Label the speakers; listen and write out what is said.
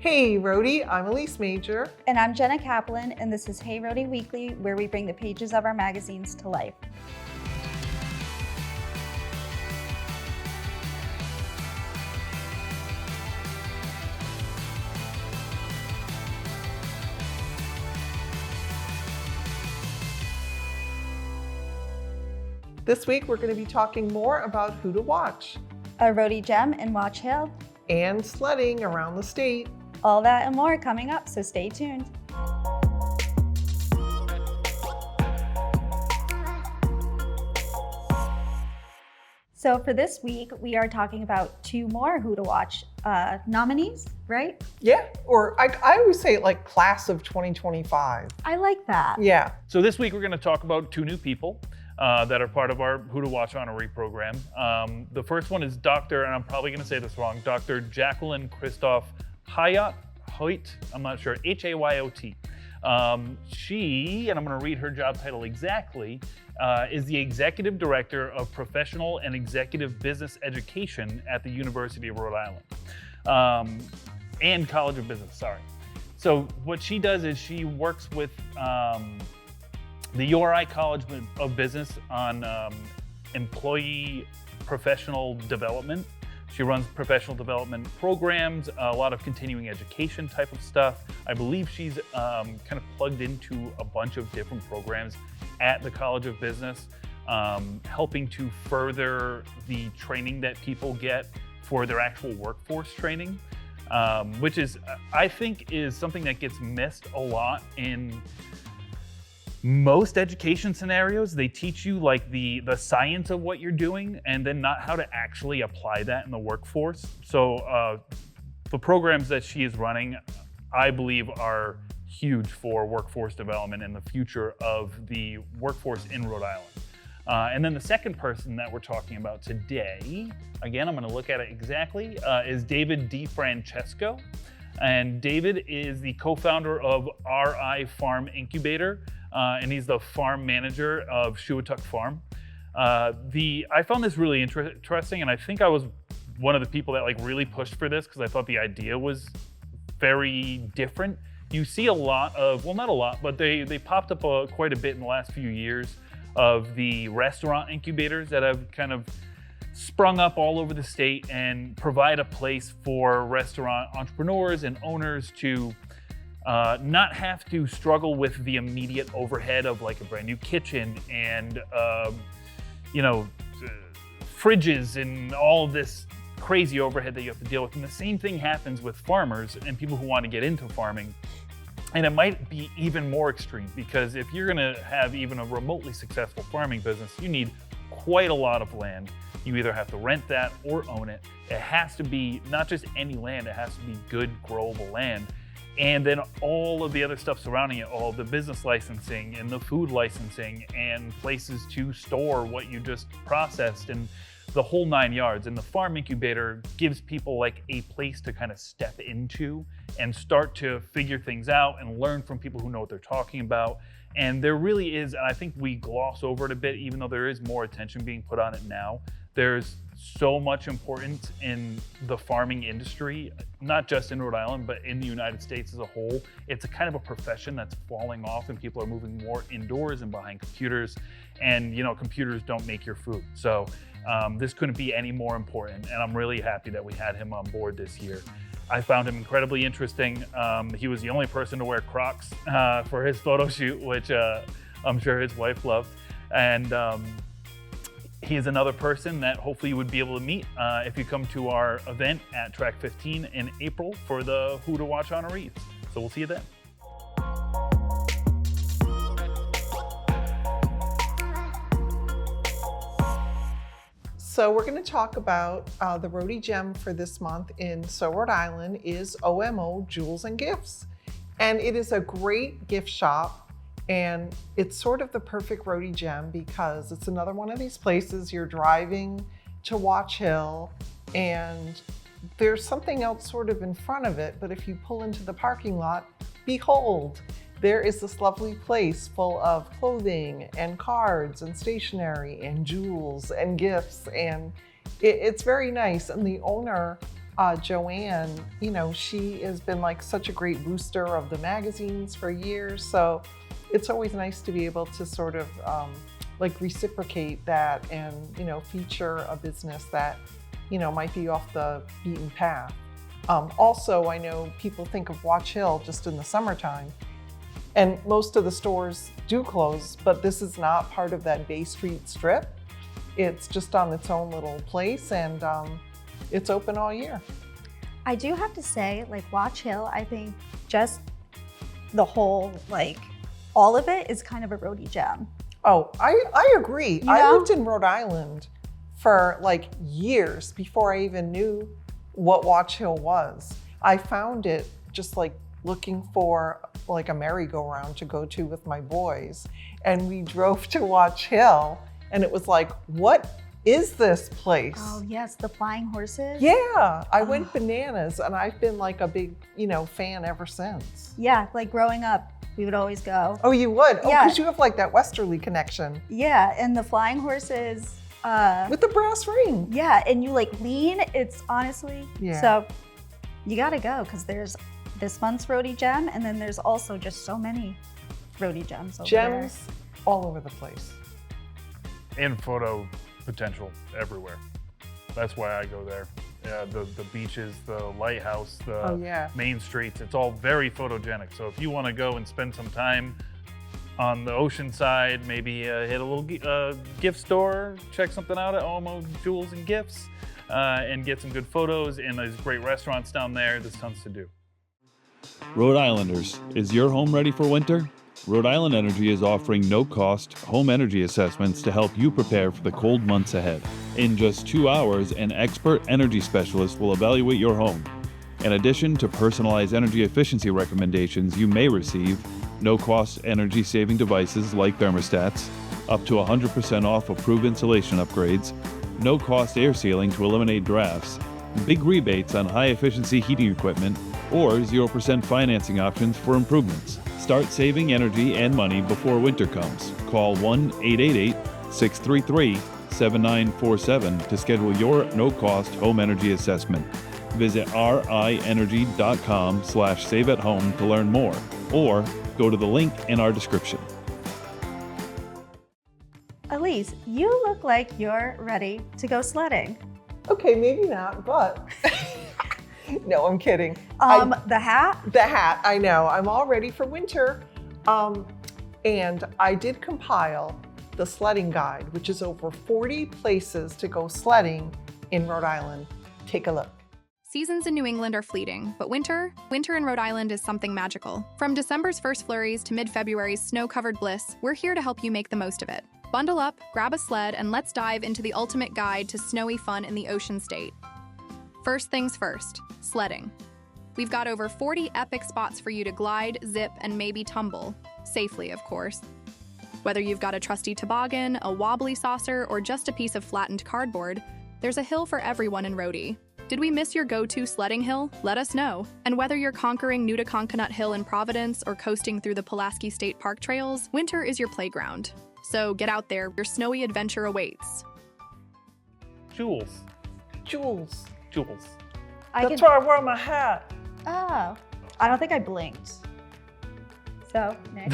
Speaker 1: Hey Rhody, I'm Elise Major.
Speaker 2: And I'm Jenna Kaplan, and this is Hey Rhody Weekly, where we bring the pages of our magazines to life.
Speaker 1: This week we're going to be talking more about who to watch.
Speaker 2: A Rhody gem in Watch Hill.
Speaker 1: And sledding around the state.
Speaker 2: All that and more coming up, so stay tuned. So for this week, we are talking about two more Who to Watch nominees, right?
Speaker 1: Yeah, or I always say it like class of 2025.
Speaker 2: I like that.
Speaker 1: Yeah.
Speaker 3: So this week we're going to talk about two new people that are part of our Who to Watch Honoree program. The first one is Dr., and I'm probably going to say this wrong, Dr. Jacqueline Christophe-Hoyt. I'm not sure, H-A-Y-O-T. She, and I'm going to read her job title exactly, is the Executive Director of Professional and Executive Business Education at the University of Rhode Island, and College of Business, sorry. So what she does is she works with the URI College of Business on employee professional development. She runs professional development programs, a lot of continuing education type of stuff. I believe she's kind of plugged into a bunch of different programs at the College of Business, helping to further the training that people get for their actual workforce training, which is, I think, is something that gets missed a lot in most education scenarios. They teach you like the science of what you're doing and then not how to actually apply that in the workforce. So the programs that she is running, I believe, are huge for workforce development and the future of the workforce in Rhode Island. And then the second person that we're talking about today, again, I'm going to look at it exactly, is David DiFrancesco. And David is the co-founder of RI Farm Incubator, and he's the farm manager of Shuatuck Farm. I found this really interesting, and I think I was one of the people that like really pushed for this because I thought the idea was very different. You see a lot of, well, not a lot, but they popped up quite a bit in the last few years of the restaurant incubators that have kind of sprung up all over the state and provide a place for restaurant entrepreneurs and owners to not have to struggle with the immediate overhead of like a brand new kitchen and fridges and all of this crazy overhead that you have to deal with. And the same thing happens with farmers and people who want to get into farming. And it might be even more extreme because if you're going to have even a remotely successful farming business, you need quite a lot of land. You either have to rent that or own it. It has to be not just any land, it has to be good growable land. And then all of the other stuff surrounding it, all the business licensing and the food licensing and places to store what you just processed and the whole 9 yards. And the farm incubator gives people like a place to kind of step into and start to figure things out and learn from people who know what they're talking about. And there really is, and I think we gloss over it a bit, even though there is more attention being put on it now. There's so much importance in the farming industry, not just in Rhode Island, but in the United States as a whole. It's a kind of a profession that's falling off and people are moving more indoors and behind computers. And computers don't make your food. So this couldn't be any more important. And I'm really happy that we had him on board this year. I found him incredibly interesting. He was the only person to wear Crocs for his photo shoot, which I'm sure his wife loved. And he's another person that hopefully you would be able to meet if you come to our event at Track 15 in April for the Who to Watch Honorees. So we'll see you then.
Speaker 1: So we're going to talk about the Rhody gem for this month in Rhode Island is OMO Jewels and Gifts. And it is a great gift shop, and it's sort of the perfect Rhody gem because it's another one of these places you're driving to Watch Hill and there's something else sort of in front of it, but if you pull into the parking lot, behold, there is this lovely place full of clothing and cards and stationery and jewels and gifts, and it's very nice. And the owner Joanne, you know, she has been like such a great booster of the magazines for years. So it's always nice to be able to sort of like reciprocate that and, you know, feature a business that, you know, might be off the beaten path. Also, I know people think of Watch Hill just in the summertime, and most of the stores do close, but this is not part of that Bay Street strip. It's just on its own little place, and it's open all year.
Speaker 2: I do have to say, like Watch Hill, I think just the whole, like all of it is kind of a Rhody gem.
Speaker 1: Oh, I agree.
Speaker 2: You
Speaker 1: I
Speaker 2: know?
Speaker 1: lived in Rhode Island for like years before I even knew what Watch Hill was. I found it just like looking for like a merry-go-round to go to with my boys. And we drove to Watch Hill and it was like, what is this place?
Speaker 2: Oh yes, the flying horses.
Speaker 1: Yeah, I went bananas and I've been like a big, you know, fan ever since.
Speaker 2: Yeah, like growing up, we would always go.
Speaker 1: Oh, you would? Oh,
Speaker 2: Yeah.
Speaker 1: because you have like that westerly connection.
Speaker 2: Yeah, and the flying horses,
Speaker 1: With the brass ring.
Speaker 2: yeah, and you like lean, it's honestly,
Speaker 1: Yeah.
Speaker 2: so you gotta go because there's this month's Rhody gem and then there's also just so many Rhody gems over there.
Speaker 1: Gems all over the place.
Speaker 3: And photo potential everywhere. That's why I go there. Yeah, the beaches, the lighthouse, the
Speaker 1: Oh, yeah.
Speaker 3: main streets, it's all very photogenic. So if you want to go and spend some time on the ocean side, maybe hit a little gift store, check something out at OMO Jewels and Gifts, and get some good photos. And there's great restaurants down there. There's tons to do.
Speaker 4: Rhode Islanders, is your home ready for winter? Rhode Island Energy is offering no-cost home energy assessments to help you prepare for the cold months ahead. In just 2 hours, an expert energy specialist will evaluate your home. In addition to personalized energy efficiency recommendations, you may receive no-cost energy-saving devices like thermostats, up to 100% off approved insulation upgrades, no-cost air sealing to eliminate drafts, big rebates on high-efficiency heating equipment, or 0% financing options for improvements. Start saving energy and money before winter comes. Call 1-888-633-7947 to schedule your no-cost home energy assessment. Visit rienergy.com/save-at-home to learn more, or go to the link in our description.
Speaker 2: Elise, you look like you're ready to go sledding.
Speaker 1: Okay, maybe not, but no, I'm kidding.
Speaker 2: The hat?
Speaker 1: The hat, I know. I'm all ready for winter. And I did compile the sledding guide, which is over 40 places to go sledding in Rhode Island. Take a look.
Speaker 5: Seasons in New England are fleeting, but winter in Rhode Island is something magical. From December's first flurries to mid-February's snow-covered bliss, we're here to help you make the most of it. Bundle up, grab a sled, and let's dive into the ultimate guide to snowy fun in the Ocean State. First things first, sledding. We've got over 40 epic spots for you to glide, zip, and maybe tumble. Safely, of course. Whether you've got a trusty toboggan, a wobbly saucer, or just a piece of flattened cardboard, there's a hill for everyone in Rhody. Did we miss your go-to sledding hill? Let us know. And whether you're conquering Nutaconconut Hill in Providence or coasting through the Pulaski State Park trails, winter is your playground. So get out there, your snowy adventure awaits.
Speaker 3: Jewels.
Speaker 1: Jewels.
Speaker 3: Jewels.
Speaker 1: That's why I wore my hat.
Speaker 2: Oh, I don't think I blinked. So, Nick.